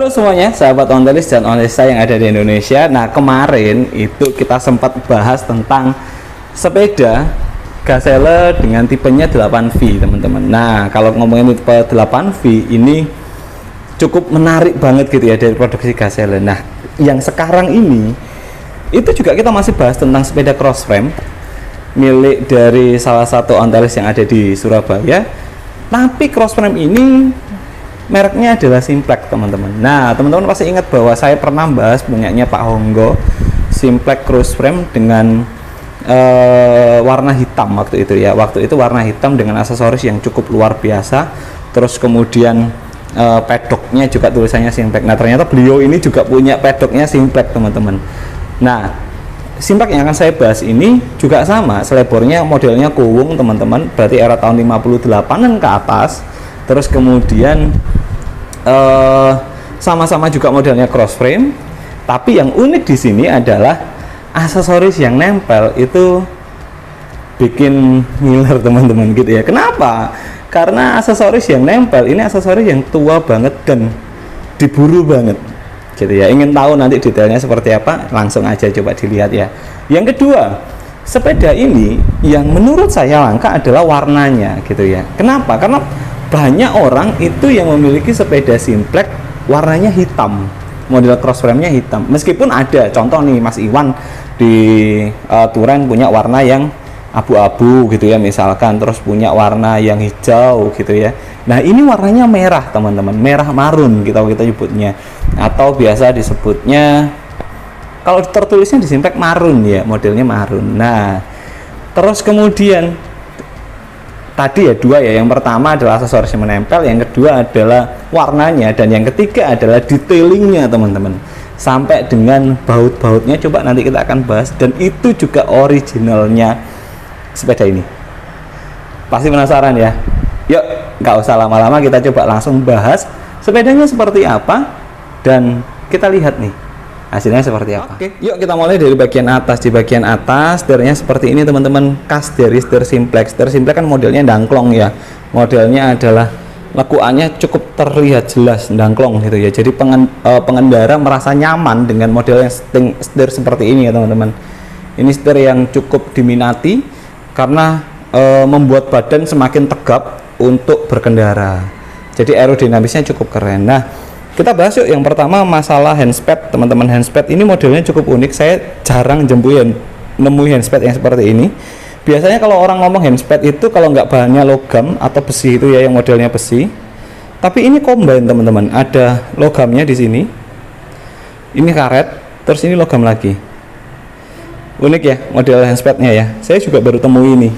Halo semuanya, sahabat ontelis dan ontelista yang ada di Indonesia. Nah, kemarin itu kita sempat bahas tentang sepeda Gazelle dengan tipenya 8V, teman-teman. Nah, kalau ngomongin tipe 8V ini cukup menarik banget gitu ya dari produksi Gazelle. Nah, yang sekarang ini itu juga kita masih bahas tentang sepeda cross frame milik dari salah satu ontelis yang ada di Surabaya. Tapi cross frame ini mereknya adalah Simplex, teman-teman. Nah, teman-teman pasti ingat bahwa saya pernah bahas punyanya Pak Honggo, Simplex cross frame dengan warna hitam waktu itu ya. Waktu itu warna hitam dengan aksesoris yang cukup luar biasa. Terus kemudian pedoknya juga tulisannya Simplex. Nah, ternyata beliau ini juga punya pedoknya Simplex, teman-teman. Nah, Simplex yang akan saya bahas ini juga sama, selebornya modelnya kuwung, teman-teman. Berarti era tahun 58-an ke atas. Terus kemudian sama-sama juga modelnya cross frame, tapi yang unik di sini adalah aksesoris yang nempel itu bikin ngiler, teman-teman, gitu ya. Kenapa? Karena aksesoris yang nempel ini aksesoris yang tua banget dan diburu banget, gitu ya. Ingin tahu nanti detailnya seperti apa? Langsung aja coba dilihat ya. Yang kedua, sepeda ini yang menurut saya langka adalah warnanya, gitu ya. Kenapa? Karena banyak orang itu yang memiliki sepeda Simplex warnanya hitam, model cross frame-nya hitam. Meskipun ada contoh nih, Mas Iwan di Turen punya warna yang abu-abu gitu ya misalkan, terus punya warna yang hijau gitu ya. Nah, ini warnanya merah, teman-teman, merah marun kita nyebutnya, atau biasa disebutnya, kalau tertulisnya di Simplex marun ya, modelnya marun. Nah, terus kemudian tadi ya dua ya, yang pertama adalah aksesoris yang menempel, yang kedua adalah warnanya, dan yang ketiga adalah detailingnya, teman-teman, sampai dengan baut-bautnya. Coba nanti kita akan bahas, dan itu juga originalnya sepeda ini. Pasti penasaran ya? Yuk, nggak usah lama-lama, kita coba langsung bahas sepedanya seperti apa, dan kita lihat nih hasilnya seperti apa. Oke, yuk kita mulai dari bagian atas. Di bagian atas setirnya seperti ini, teman-teman, khas dari setir Simplex. Setir Simplex kan modelnya dangklong ya, modelnya adalah lekuannya cukup terlihat jelas dangklong gitu ya. Jadi pengendara merasa nyaman dengan model yang setir seperti ini ya, teman-teman. Ini setir yang cukup diminati karena membuat badan semakin tegap untuk berkendara. Jadi aerodinamisnya cukup keren. Nah, kita bahas yuk yang pertama masalah handspad, teman-teman. Handspad ini modelnya cukup unik. Saya jarang nemu handspad yang seperti ini. Biasanya kalau orang ngomong handspad itu kalau nggak bahannya logam atau besi itu ya, yang modelnya besi. Tapi ini combine, teman-teman. Ada logamnya di sini. Ini karet, terus ini logam lagi. Unik ya model handspadnya ya. Saya juga baru temui ini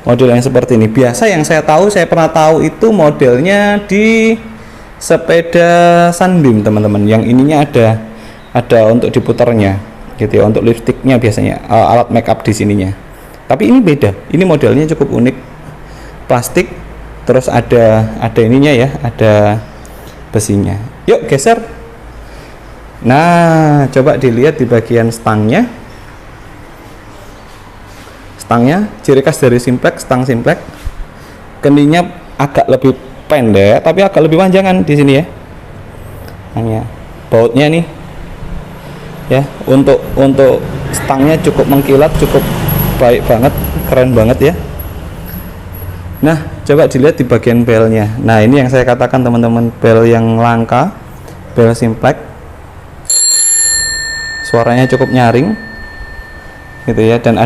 model yang seperti ini. Biasa yang saya pernah tahu itu modelnya di sepeda Sunbeam, teman-teman, yang ininya ada untuk diputarnya gitu ya, untuk lipstiknya biasanya, alat make up di sininya. Tapi ini beda, ini modelnya cukup unik, plastik, terus ada ininya ya, ada besinya. Yuk geser. Nah, coba dilihat di bagian stangnya. Stangnya ciri khas dari Simplex, stang Simplex. Kendinya agak lebih pendek tapi agak lebih panjangan di sini ya. Hanya bautnya nih ya, untuk stangnya cukup mengkilat, cukup baik banget, keren banget ya. Nah, coba dilihat di bagian belnya. Nah, ini yang saya katakan, teman-teman, bel yang langka, bel Simplex. Suaranya cukup nyaring gitu ya, dan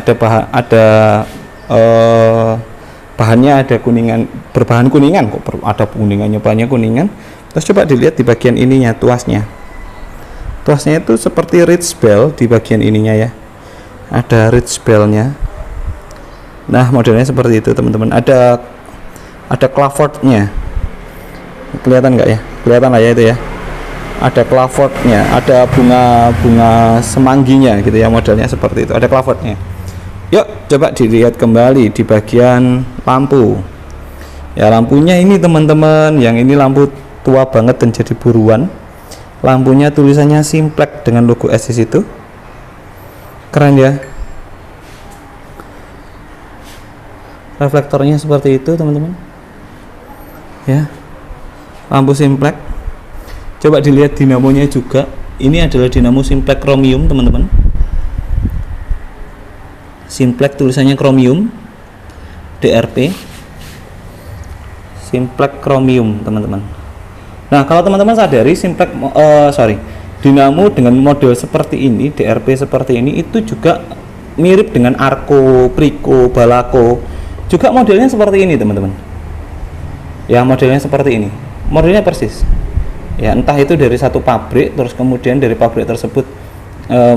bahannya ada kuningan, berbahan kuningan kok, ada kuningannya, bahannya kuningan. Terus coba dilihat di bagian ininya, tuasnya itu seperti ridge bell di bagian ininya ya, ada ridge bellnya. Nah, modelnya seperti itu, teman-teman. Ada clapboardnya, kelihatan nggak ya? Kelihatan lah ya itu ya, ada clapboardnya, ada bunga semangginya gitu ya, modelnya seperti itu, ada clapboardnya. Yuk coba dilihat kembali di bagian lampu ya. Lampunya ini, teman-teman, yang ini lampu tua banget dan jadi buruan. Lampunya tulisannya Simplex dengan logo S di situ, keren ya. Reflektornya seperti itu, teman-teman ya, lampu Simplex. Coba dilihat dinamonya juga. Ini adalah dinamo simplex chromium teman-teman. Simplex tulisannya chromium, DRP, simplex chromium teman-teman. Nah, kalau teman-teman sadari simplex dinamo dengan model seperti ini, DRP seperti ini, itu juga mirip dengan Arco, Prico, Balaco, juga modelnya seperti ini teman-teman. Ya, modelnya seperti ini, modelnya persis. Ya, entah itu dari satu pabrik, terus kemudian dari pabrik tersebut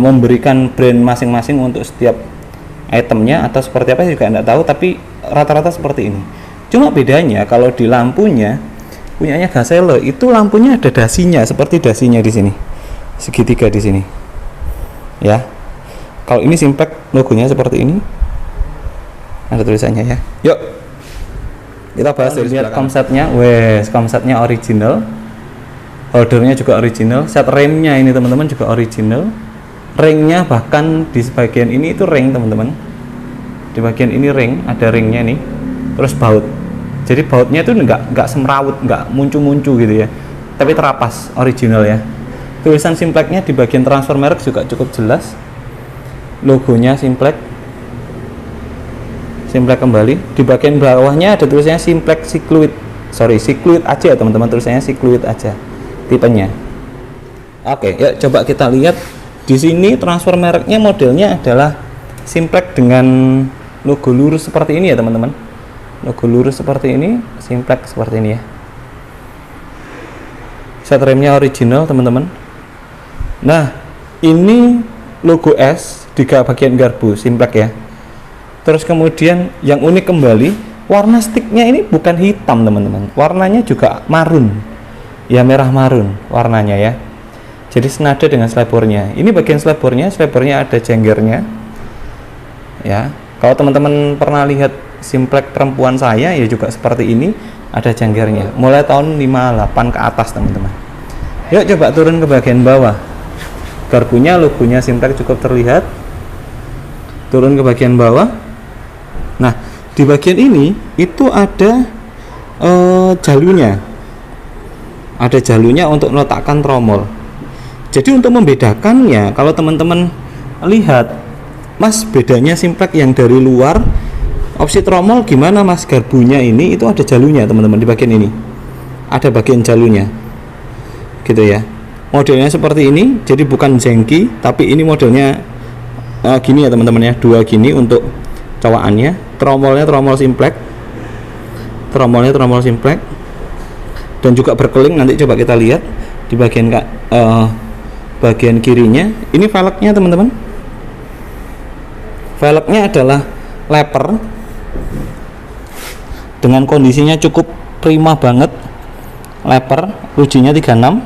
memberikan brand masing-masing untuk setiap itemnya, atau seperti apa juga enggak tahu, tapi rata-rata seperti ini. Cuma bedanya kalau di lampunya punyanya Gaselo itu lampunya ada dasinya, seperti dasinya di sini, segitiga di sini. Ya, kalau ini simplex logonya seperti ini, ada tulisannya ya. Yuk kita bahas dari lihat konsepnya. Konsepnya original, holdernya juga original, set remnya ini teman-teman juga original, ringnya bahkan di bagian ini itu ring teman-teman, di bagian ini ring, ada ringnya nih, terus baut, jadi bautnya itu enggak semrawut, enggak muncu-muncu gitu ya, tapi terapas, original ya. Tulisan simplexnya di bagian transfer merek juga cukup jelas, logonya simplex kembali. Di bagian bawahnya ada tulisannya simplex cycloid, cycloid aja teman-teman, tulisannya cycloid aja tipenya. Oke, yuk coba kita lihat di sini transfer mereknya, modelnya adalah simplex dengan logo lurus seperti ini ya teman-teman, logo lurus seperti ini, simplex seperti ini ya. Set remnya original teman-teman. Nah, ini logo S di bagian garbu simplex ya. Terus kemudian yang unik kembali, warna sticknya ini bukan hitam teman-teman, warnanya juga marun ya, merah marun warnanya ya. Jadi senada dengan slebornya. Ini bagian slebornya ada jenggernya ya. Kalau teman-teman pernah lihat simplex perempuan saya ya juga seperti ini, ada jenggernya mulai tahun 58 ke atas teman-teman. Yuk coba turun ke bagian bawah, garbunya, logonya simplex cukup terlihat. Turun ke bagian bawah. Nah, di bagian ini itu ada jalurnya, ada jalurnya untuk meletakkan tromol. Jadi untuk membedakannya, kalau teman-teman lihat, Mas, bedanya simplex yang dari luar opsi tromol gimana Mas? Garbunya ini itu ada jalurnya teman-teman, di bagian ini ada bagian jalurnya gitu ya. Modelnya seperti ini, jadi bukan jengki, tapi ini modelnya gini ya teman-teman ya, dua gini untuk cowakannya. Tromolnya tromol simplex, dan juga berkeling. Nanti coba kita lihat di bagian bagian kirinya, ini velgnya teman-teman. Velgnya adalah leper dengan kondisinya cukup prima banget, leper, rujinya 36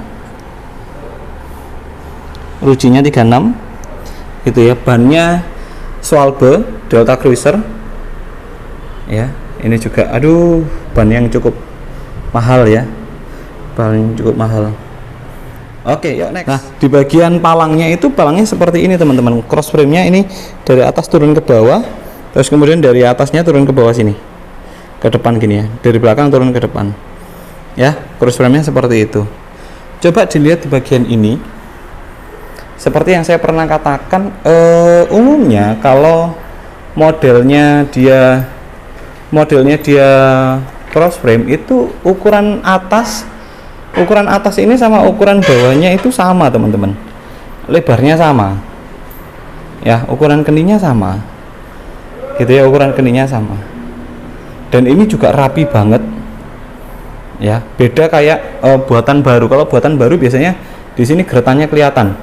gitu ya. Bannya Schwalbe Delta Cruiser ya. Ini juga ban yang cukup mahal ya, ban cukup mahal. Oke, yuk next. Nah, di bagian palangnya seperti ini teman-teman. Cross frame-nya ini dari atas turun ke bawah, terus kemudian dari atasnya turun ke bawah sini, ke depan gini ya, dari belakang turun ke depan ya. Cross frame-nya seperti itu. Coba dilihat di bagian ini, seperti yang saya pernah katakan, umumnya kalau modelnya dia cross frame itu ukuran atas ini sama ukuran bawahnya itu sama teman-teman, lebarnya sama ya, ukuran kendinya sama gitu ya, ukuran kendinya sama, dan ini juga rapi banget ya. Beda kayak buatan baru. Kalau buatan baru biasanya di sini geretannya kelihatan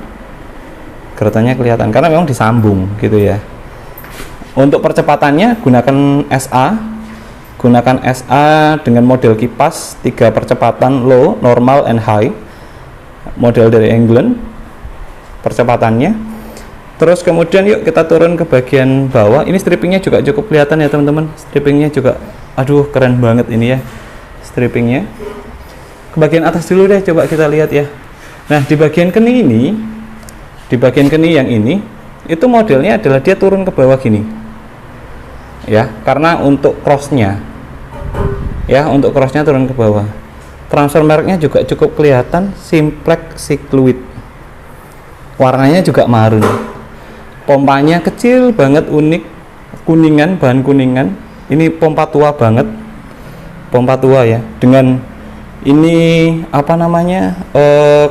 karena memang disambung gitu ya. Untuk percepatannya gunakan SA dengan model kipas 3 percepatan, low, normal, and high, model dari England percepatannya. Terus kemudian yuk kita turun ke bagian bawah. Ini strippingnya juga cukup kelihatan ya teman-teman, strippingnya juga keren banget ini ya strippingnya. Ke bagian atas dulu deh, coba kita lihat ya. Nah, di bagian keni yang ini itu modelnya adalah dia turun ke bawah gini ya, karena untuk crossnya turun ke bawah. Transfer mereknya juga cukup kelihatan, Simplex Cycluid. Warnanya juga marun. Pompanya kecil banget, unik, kuningan, bahan kuningan. Ini pompa tua banget, pompa tua ya. Dengan ini apa namanya,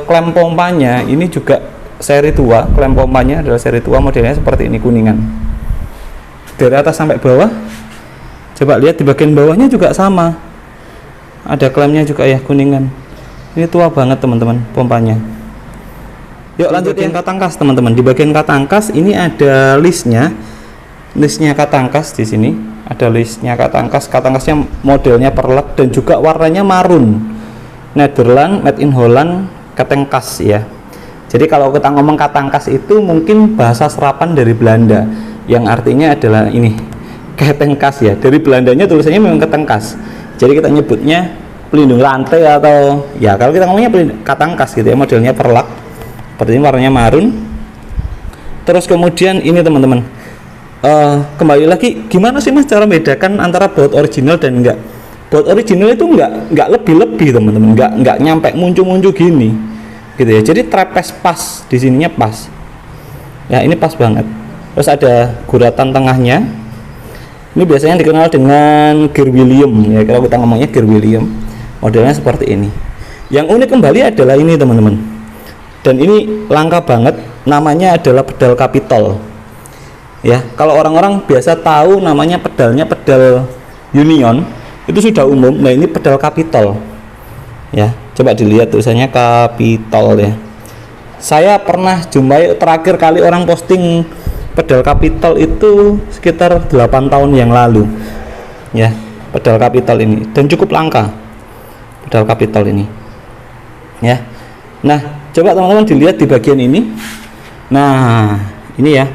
klem pompanya ini juga seri tua. Klem pompanya adalah seri tua, modelnya seperti ini, kuningan. Dari atas sampai bawah, coba lihat di bagian bawahnya juga sama, ada klemnya juga ya, kuningan. Ini tua banget teman-teman pompanya. Yuk lanjut yang katangkas teman-teman. Di bagian katangkas ini ada listnya katangkas. Di sini ada listnya katangkas. Katangkasnya modelnya perlek dan juga warnanya marun. Netherlands, made in Holland, katangkas ya. Jadi kalau kita ngomong katangkas itu mungkin bahasa serapan dari Belanda, yang artinya adalah ini, katangkas ya. Dari Belandanya tulisannya memang katangkas. Jadi kita nyebutnya pelindung lantai, atau ya kalau kita ngomongnya katangkas gitu ya, modelnya perlak. Seperti ini, warnanya marun. Terus kemudian ini teman-teman, kembali lagi, gimana sih mas cara membedakan antara baut original dan enggak? Baut original itu enggak lebih-lebih teman-teman, enggak nyampe muncul-muncul gini gitu ya. Jadi trapeze pas, di sininya pas ya, ini pas banget. Terus ada guratan tengahnya. Ini biasanya dikenal dengan gear William ya, kalau kita ngomongnya gear William, modelnya seperti ini. Yang unik kembali adalah ini teman-teman, dan ini langka banget, namanya adalah pedal Capitol ya. Kalau orang-orang biasa tahu namanya pedalnya pedal Union, itu sudah umum. Nah ini pedal Capitol ya, coba dilihat tulisannya Capitol ya. Saya pernah jumpai terakhir kali orang posting pedal Capitol itu sekitar 8 tahun yang lalu ya, pedal Capitol ini, dan cukup langka pedal Capitol ini ya. Nah coba teman-teman dilihat di bagian ini. Nah ini ya,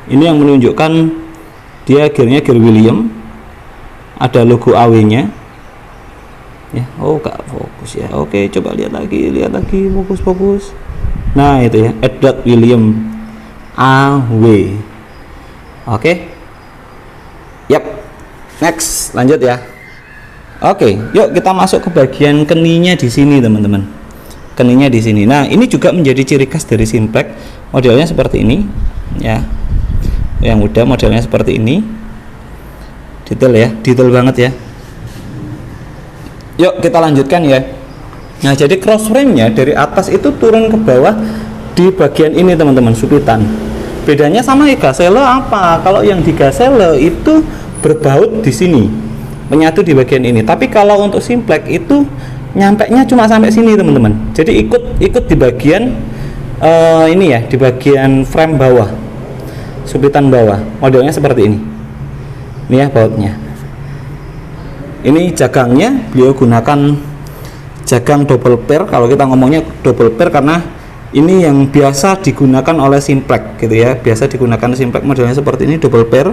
ini yang menunjukkan dia gearnya gear William, ada logo AW nya ya. Oh gak fokus ya, oke coba lihat lagi, fokus. Nah itu ya, Edward William AW. Oke. Yap. Next, lanjut ya. Oke, yuk kita masuk ke bagian keninya di sini teman-teman. Keninya di sini. Nah, ini juga menjadi ciri khas dari Simplex. Modelnya seperti ini ya. Yang udah modelnya seperti ini. Detail ya, detail banget ya. Yuk kita lanjutkan ya. Nah, jadi cross frame-nya dari atas itu turun ke bawah di bagian ini teman-teman, supitan. Bedanya sama Gazelle apa? Kalau yang di Gazelle itu berbaut di sini, menyatu di bagian ini. Tapi kalau untuk Simplex itu nyampeknya cuma sampai sini teman-teman. Jadi ikut di bagian ini ya, di bagian frame bawah, supitan bawah. Modelnya seperti ini. Ini ya bautnya. Ini jagangnya beliau gunakan jagang double pair. Kalau kita ngomongnya double pair karena ini yang biasa digunakan oleh Simplex gitu ya, biasa digunakan Simplex, modelnya seperti ini, double pair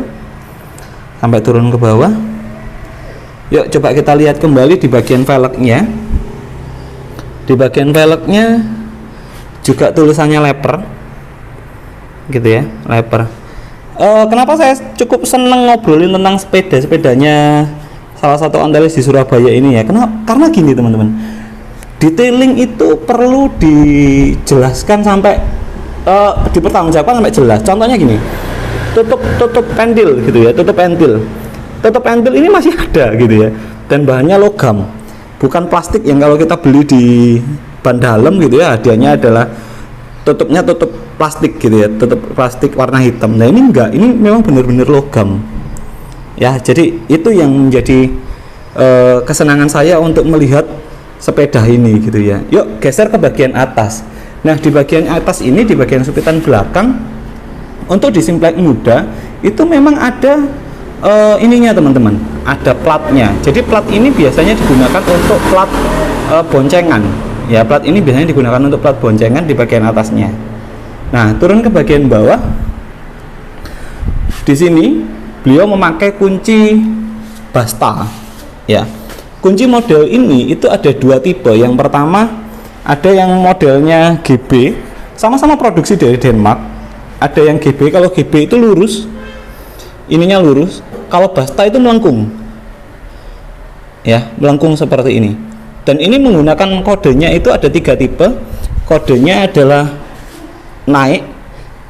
sampai turun ke bawah. Yuk coba kita lihat kembali di bagian velgnya. Di bagian velgnya juga tulisannya leper gitu ya, leper. Kenapa saya cukup seneng ngobrolin tentang sepedanya salah satu ontelis di Surabaya ini ya? Karena gini teman-teman, detailing itu perlu dijelaskan sampai dipertanggungjawabkan sampai jelas. Contohnya gini, tutup pentil gitu ya, tutup pentil ini masih ada gitu ya, dan bahannya logam, bukan plastik yang kalau kita beli di ban dalam gitu ya, hadiahnya adalah tutupnya tutup plastik gitu ya, tutup plastik warna hitam. Nah ini enggak, ini memang benar-benar logam ya. Jadi itu yang menjadi kesenangan saya untuk melihat sepeda ini gitu ya. Yuk geser ke bagian atas. Nah di bagian atas ini, di bagian supitan belakang, untuk di Simplex muda itu memang ada ininya teman-teman, ada platnya. Jadi plat ini biasanya digunakan untuk plat boncengan ya. Plat ini biasanya digunakan untuk plat boncengan di bagian atasnya. Nah turun ke bagian bawah, di sini beliau memakai kunci Basta ya. Kunci model ini itu ada dua tipe. Yang pertama ada yang modelnya GB, sama-sama produksi dari Denmark. Ada yang GB, kalau GB itu lurus, ininya lurus. Kalau Basta itu melengkung ya, melengkung seperti ini. Dan ini menggunakan kodenya itu ada 3 tipe. Kodenya adalah naik,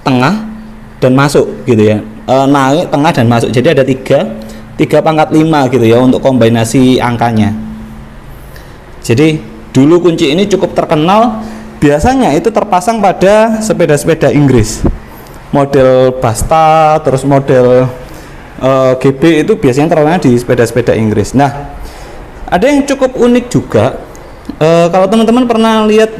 tengah, dan masuk gitu ya. Naik, tengah, dan masuk. Jadi ada 3 pangkat 5 gitu ya untuk kombinasi angkanya. Jadi dulu kunci ini cukup terkenal. Biasanya itu terpasang pada sepeda-sepeda Inggris. Model Basta, terus model GB itu biasanya terkenal di sepeda-sepeda Inggris. Nah, ada yang cukup unik juga. Kalau teman-teman pernah lihat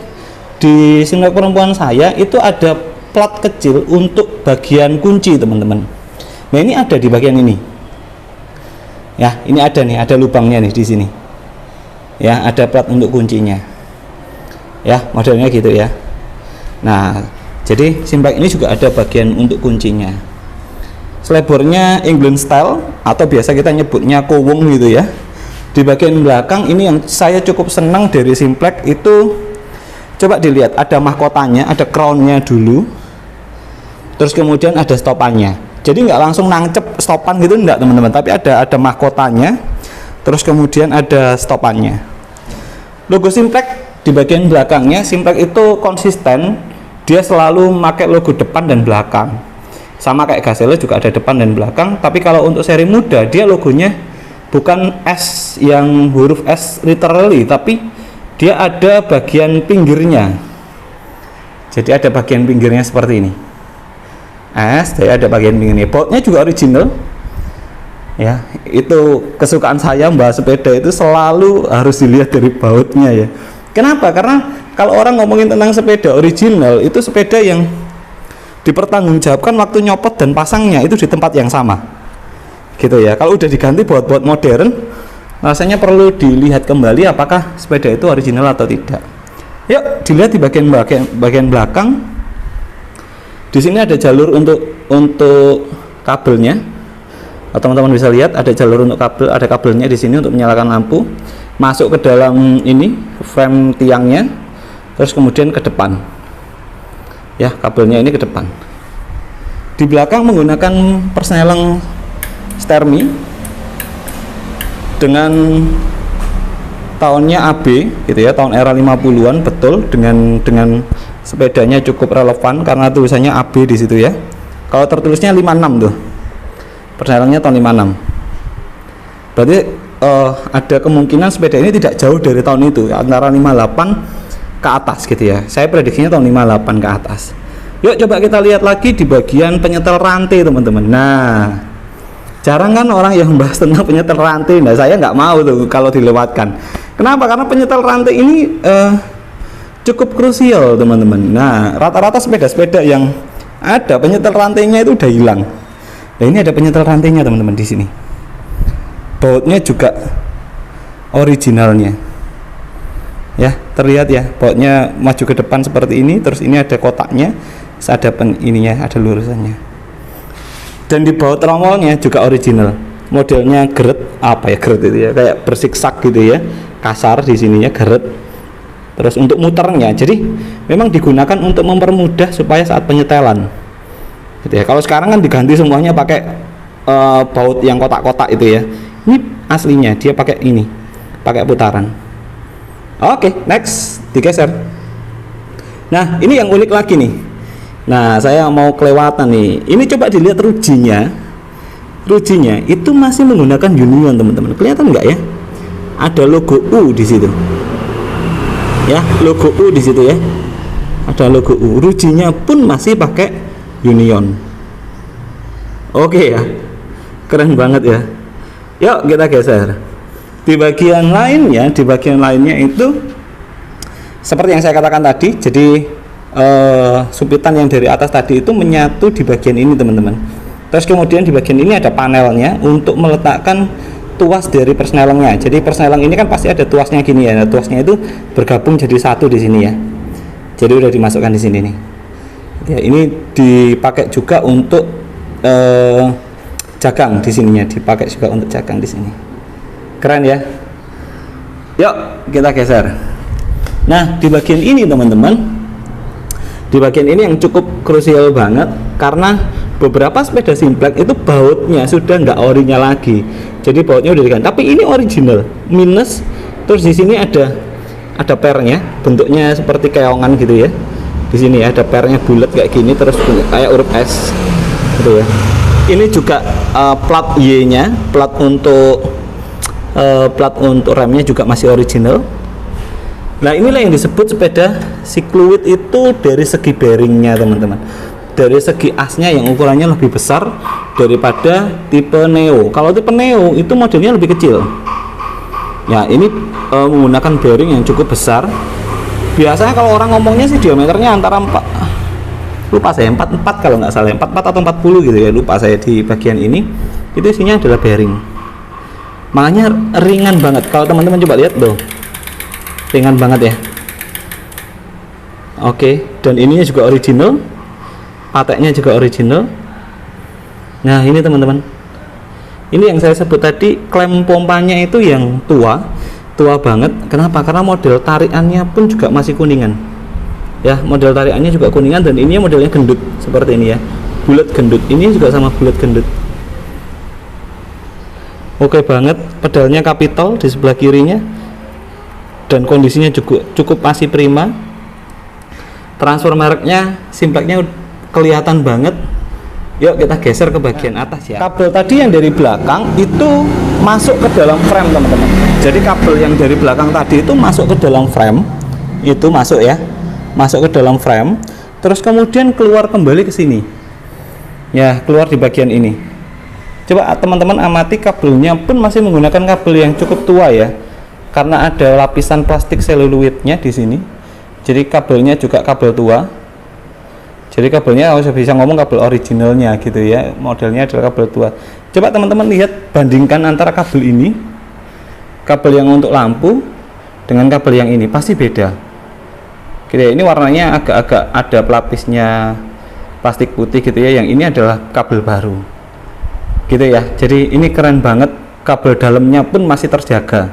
di Simlek perempuan saya, itu ada plat kecil untuk bagian kunci, teman-teman. Nah, ini ada di bagian ini. Ya, ini ada nih, ada lubangnya nih di sini. Ya, ada plat untuk kuncinya. Ya, modelnya gitu ya. Nah, jadi Simplek ini juga ada bagian untuk kuncinya. Selebornya England style atau biasa kita nyebutnya kowong gitu ya. Di bagian belakang ini yang saya cukup senang dari Simplek itu, coba dilihat, ada mahkotanya, ada crownnya dulu, terus kemudian ada stopannya. Jadi nggak langsung nancep stopan gitu, enggak teman-teman, tapi ada mahkotanya, terus kemudian ada stopannya. Logo Simplek di bagian belakangnya, Simplek itu konsisten, dia selalu pakai logo depan dan belakang. Sama kayak Gazelle juga ada depan dan belakang, tapi kalau untuk seri muda dia logonya bukan S yang huruf S literally, tapi dia ada bagian pinggirnya. Jadi ada bagian pinggirnya seperti ini. S, jadi ada bagian pinggirnya. Bautnya juga original. Ya, itu kesukaan saya bahas sepeda itu selalu harus dilihat dari bautnya ya. Kenapa? Karena kalau orang ngomongin tentang sepeda original, itu sepeda yang dipertanggungjawabkan waktu nyopot dan pasangnya itu di tempat yang sama. Gitu ya. Kalau udah diganti baut-baut modern, rasanya perlu dilihat kembali apakah sepeda itu original atau tidak. Yuk dilihat di bagian belakang. Di sini ada jalur untuk kabelnya. Teman-teman bisa lihat ada jalur untuk kabel, ada kabelnya di sini untuk menyalakan lampu. Masuk ke dalam ini frame tiangnya, terus kemudian ke depan. Ya, kabelnya ini ke depan. Di belakang menggunakan persneling Stermi dengan tahunnya AB gitu ya, tahun era 50-an, betul, dengan sepedanya cukup relevan karena tulisannya AB di situ ya. Kalau tertulisnya 56 tuh. Persnelingnya tahun 56. Berarti ada kemungkinan sepeda ini tidak jauh dari tahun itu, antara 58 ke atas gitu ya. Saya prediksinya tahun 58 ke atas. Yuk coba kita lihat lagi di bagian penyetel rantai, teman-teman. Nah, jarang kan orang yang membahas tentang penyetel rantai. Nah, saya nggak mau tuh kalau dilewatkan. Kenapa? Karena penyetel rantai ini cukup krusial, teman-teman. Nah, rata-rata sepeda-sepeda yang ada penyetel rantainya itu udah hilang. Nah, ini ada penyetel rantainya, teman-teman, di sini. Bautnya juga originalnya. Ya, terlihat ya, bautnya maju ke depan seperti ini, terus ini ada kotaknya, ada ininya, ada lurusannya. Dan di baut tromolnya juga original. Modelnya geret, apa ya geret itu ya, kayak bersiksak gitu ya, kasar di sininya geret. Terus untuk muternya, jadi memang digunakan untuk mempermudah supaya saat penyetelan. Gitu ya. Kalau sekarang kan diganti semuanya pakai baut yang kotak-kotak itu ya. Ini aslinya dia pakai ini, pakai putaran. Oke, next, digeser. Nah, ini yang unik lagi nih. Nah, saya mau kelewatan nih. Ini coba dilihat rujinya. Rujinya itu masih menggunakan Union, teman-teman. Kelihatan nggak ya? Ada logo U di situ. Ya, logo U di situ ya. Ada logo U. Rujinya pun masih pakai Union. Oke ya. Keren banget ya. Yuk kita geser. Di bagian lainnya itu seperti yang saya katakan tadi. Jadi supitan yang dari atas tadi itu menyatu di bagian ini, teman-teman. Terus kemudian di bagian ini ada panelnya untuk meletakkan tuas dari persnelingnya. Jadi persneling ini kan pasti ada tuasnya gini ya. Nah, tuasnya itu bergabung jadi satu di sini ya. Jadi udah dimasukkan di sini nih. Ya, ini dipakai juga untuk jagang di sininya, dipakai juga untuk jagang di sini. Keren ya. Yuk kita geser. Nah, di bagian ini, teman-teman, di bagian ini yang cukup krusial banget karena beberapa sepeda Simplek itu bautnya sudah nggak orinya lagi. Jadi bautnya udah diganti. Tapi ini original, minus Terus di sini ada pernya, bentuknya seperti keongan gitu ya. Di sini ada pernya bulat kayak gini, terus kayak huruf S gitu ya. Ini juga plat Y-nya, plat untuk remnya juga masih original. Nah, inilah yang disebut sepeda Cyclooid itu dari segi bearingnya teman-teman, dari segi asnya yang ukurannya lebih besar daripada tipe Neo. Kalau tipe Neo itu modelnya lebih kecil ya. Ini menggunakan bearing yang cukup besar. Biasanya kalau orang ngomongnya sih diameternya antara 44 kalau nggak salah, 44 atau 40 gitu ya, lupa saya. Di bagian ini itu isinya adalah bearing, makanya ringan banget. Kalau teman-teman coba lihat loh, ringan banget ya. Oke, dan ininya juga original, pateknya juga original. Nah, ini teman-teman, ini yang saya sebut tadi, klem pompanya itu yang tua banget. Kenapa? Karena model tarikannya pun juga masih kuningan ya, model tarikannya juga kuningan, dan ini modelnya gendut seperti ini ya, bulat gendut. Ini juga sama bulat gendut. Oke banget. Pedalnya Capitol di sebelah kirinya, dan kondisinya juga cukup masih prima. Transfer mereknya, simpleknya kelihatan banget. Yuk kita geser ke bagian atas ya. Kabel tadi yang dari belakang itu masuk ke dalam frame teman-teman. Jadi kabel yang dari belakang tadi itu masuk ke dalam frame, itu masuk ya, masuk ke dalam frame, terus kemudian keluar kembali ke sini ya, keluar di bagian ini. Coba teman-teman amati, kabelnya pun masih menggunakan kabel yang cukup tua ya, karena ada lapisan plastik seluloidnya di sini. Jadi kabelnya juga kabel tua. Jadi kabelnya harus bisa ngomong kabel originalnya gitu ya, modelnya adalah kabel tua. Coba teman-teman lihat, bandingkan antara kabel ini, kabel yang untuk lampu dengan kabel yang ini, pasti beda. Gitu ya, ini warnanya agak-agak ada pelapisnya plastik putih gitu ya, yang ini adalah kabel baru gitu ya. Jadi ini keren banget, kabel dalamnya pun masih terjaga.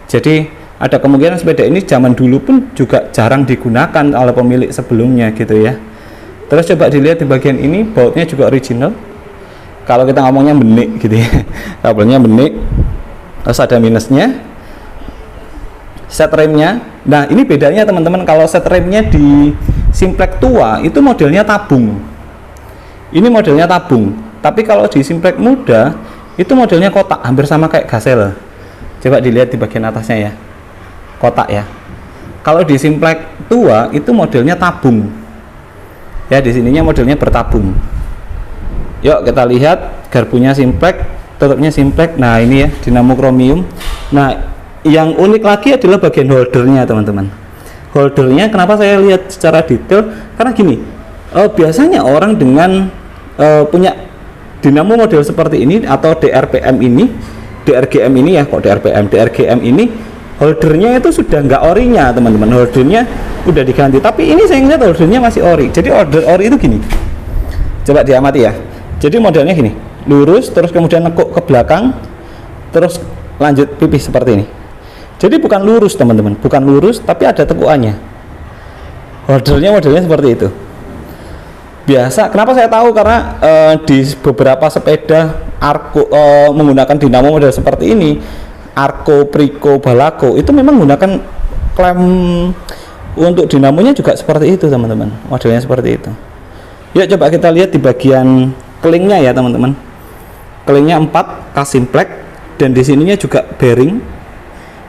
Jadi ada kemungkinan sepeda ini zaman dulu pun juga jarang digunakan oleh pemilik sebelumnya gitu ya. Terus coba dilihat di bagian ini, bautnya juga original. Kalau kita ngomongnya benik gitu ya, kabelnya benik. Terus ada minusnya, set remnya. Nah ini bedanya teman-teman, kalau set remnya di Simplex tua itu modelnya tabung, ini modelnya tabung. Tapi kalau di Simplex muda itu modelnya kotak, hampir sama kayak Gazelle. Coba dilihat di bagian atasnya ya, kotak ya. Kalau di Simplex tua itu modelnya tabung ya, di sininya modelnya bertabung. Yuk kita lihat garpunya Simplex, tutupnya Simplex. Nah ini ya, dinamo kromium. Nah yang unik lagi adalah bagian holdernya teman-teman. Holdernya kenapa saya lihat secara detail, karena gini, biasanya orang dengan punya dinamo model seperti ini atau DRGM ini ya, kok DRGM ini holdernya itu sudah nggak orinya teman-teman, holdernya udah diganti. Tapi ini saya lihat holdernya masih ori. Jadi ori itu gini, coba diamati ya. Jadi modelnya gini, lurus terus kemudian nekuk ke belakang, terus lanjut pipih seperti ini. Jadi bukan lurus teman-teman, bukan lurus, tapi ada tekukannya. Holdernya modelnya seperti itu. Biasa, kenapa saya tahu, karena di beberapa sepeda Arco menggunakan dinamo model seperti ini, Arco, Prico, Balaco itu memang menggunakan klem untuk dinamonya juga seperti itu teman-teman, modelnya seperti itu. Yuk coba kita lihat di bagian kelingnya ya teman-teman. Kelingnya 4 khas Simplex, dan di sininya juga bearing.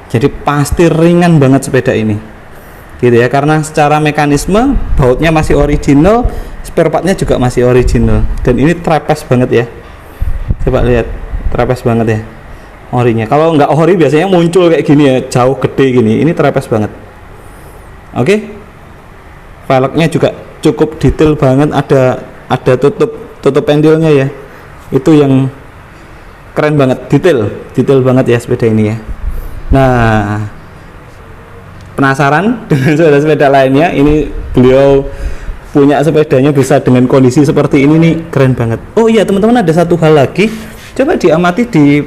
Jadi pasti ringan banget sepeda ini gitu ya, karena secara mekanisme bautnya masih original, spare partnya juga masih original, dan ini trapeze banget ya. Coba lihat, trapeze banget ya orinya. Kalau nggak ori biasanya muncul kayak gini ya, jauh gede gini. Ini trapeze banget. Oke, velgnya juga cukup detail banget, ada tutup pentilnya ya, itu yang keren banget, detail banget ya sepeda ini ya. Nah, penasaran dengan sepeda-sepeda lainnya? Ini beliau punya sepedanya bisa dengan kondisi seperti ini nih, keren banget. Oh iya teman-teman, ada satu hal lagi, coba diamati di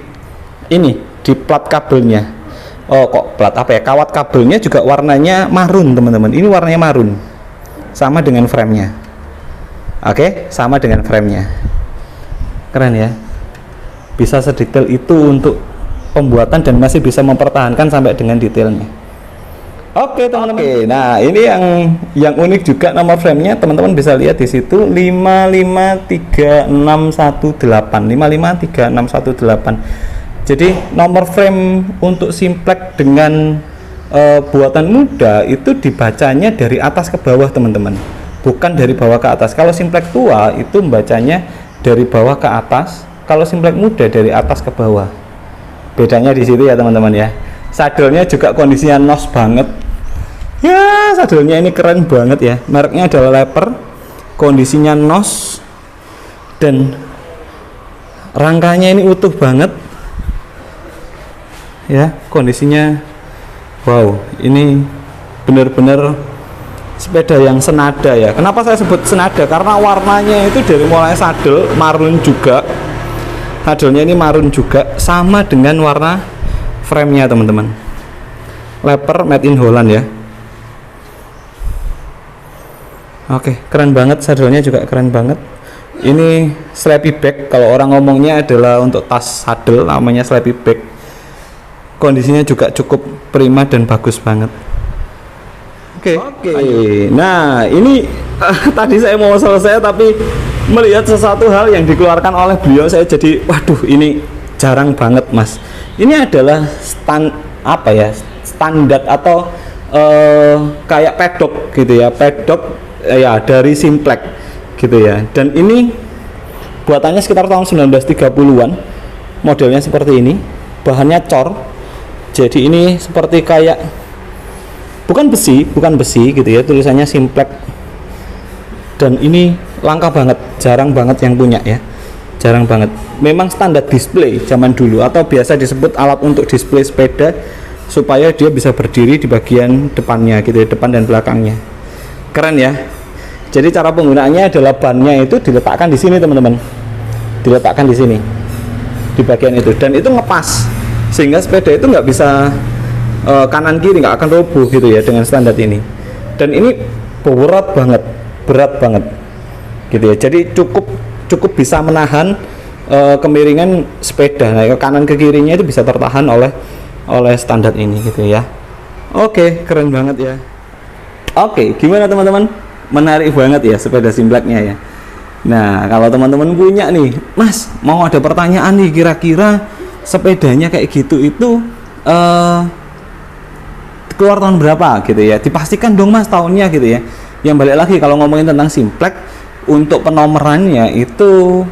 ini, di plat kabelnya. Oh kok plat apa ya, kawat kabelnya juga warnanya marun teman-teman. Ini warnanya marun, sama dengan framenya. Oke, sama dengan framenya. Keren ya, bisa sedetail itu untuk pembuatan dan masih bisa mempertahankan sampai dengan detailnya. Oke teman-teman. Nah ini yang unik juga nomor frame-nya, teman-teman bisa lihat di situ 553618. Jadi nomor frame untuk Simplex dengan buatan muda itu dibacanya dari atas ke bawah teman-teman, bukan dari bawah ke atas. Kalau Simplex tua itu membacanya dari bawah ke atas, kalau Simplex muda dari atas ke bawah. Bedanya di situ ya teman-teman ya. Sadelnya juga kondisinya nos banget ya, sadelnya ini keren banget ya, mereknya adalah Leper, kondisinya nos dan rangkanya ini utuh banget ya, kondisinya wow, ini benar-benar sepeda yang senada ya. Kenapa saya sebut senada? Karena warnanya itu dari mulai sadel marun juga, sadelnya ini marun juga, sama dengan warna frame-nya teman-teman. Leper made in Holland ya. Oke, keren banget, sadelnya juga keren banget. Ini slappy bag, kalau orang ngomongnya adalah untuk tas sadel, namanya slappy bag. Kondisinya juga cukup prima dan bagus banget. Oke. Nah ini tadi saya mau selesai tapi melihat sesuatu hal yang dikeluarkan oleh beliau, saya jadi waduh, ini jarang banget mas. Ini adalah standar atau kayak pedok gitu ya, pedok ya dari Simplex gitu ya. Dan ini buatannya sekitar tahun 1930-an, modelnya seperti ini, bahannya cor, jadi ini seperti kayak bukan besi gitu ya, tulisannya Simplex. Dan ini langka banget, jarang banget yang punya ya, jarang banget. Memang standar display zaman dulu, atau biasa disebut alat untuk display sepeda supaya dia bisa berdiri di bagian depannya gitu ya, depan dan belakangnya. Keren ya. Jadi cara penggunaannya adalah bannya itu diletakkan di sini teman-teman, diletakkan di sini di bagian itu, dan itu ngepas sehingga sepeda itu nggak bisa kanan kiri, nggak akan roboh gitu ya dengan standar ini. Dan ini berat banget gitu ya, jadi cukup bisa menahan kemiringan sepeda. Nah, ke kanan ke kirinya itu bisa tertahan oleh standar ini gitu ya. Oke, keren banget ya. Oke, gimana teman-teman? Menarik banget ya sepeda Simplex-nya ya. Nah, kalau teman-teman punya nih, Mas, mau ada pertanyaan nih, kira-kira sepedanya kayak gitu itu keluar tahun berapa gitu ya, dipastikan dong mas tahunnya gitu ya. Yang balik lagi, kalau ngomongin tentang Simplex, untuk penomorannya itu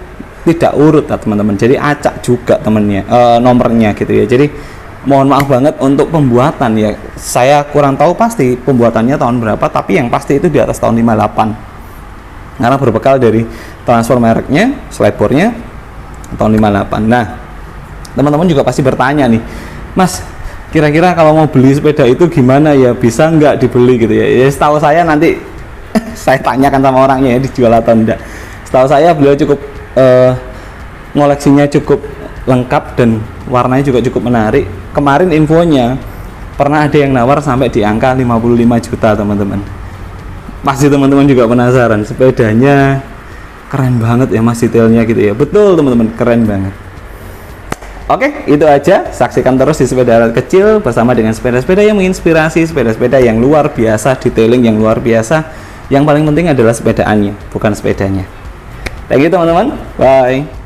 tidak urut ya teman-teman, jadi acak juga temennya nomornya gitu ya. Jadi mohon maaf banget untuk pembuatan ya, saya kurang tahu pasti pembuatannya tahun berapa, tapi yang pasti itu di atas tahun 58 karena berbekal dari transfer mereknya, selebornya tahun 58. Nah teman-teman juga pasti bertanya nih, mas kira-kira kalau mau beli sepeda itu gimana ya, bisa nggak dibeli gitu ya. Ya setahu saya nanti saya tanyakan sama orangnya ya, dijual atau enggak. Setahu saya beliau cukup ngoleksinya cukup lengkap dan warnanya juga cukup menarik. Kemarin infonya pernah ada yang nawar sampai di angka 55 juta teman-teman. Pasti teman-teman juga penasaran, sepedanya keren banget ya mas, detailnya gitu ya. Betul teman-teman, keren banget. Oke, itu aja. Saksikan terus di Sepeda Alat Kecil bersama dengan sepeda-sepeda yang menginspirasi, sepeda-sepeda yang luar biasa, detailing yang luar biasa. Yang paling penting adalah sepedaannya, bukan sepedanya. Thank you teman-teman, bye.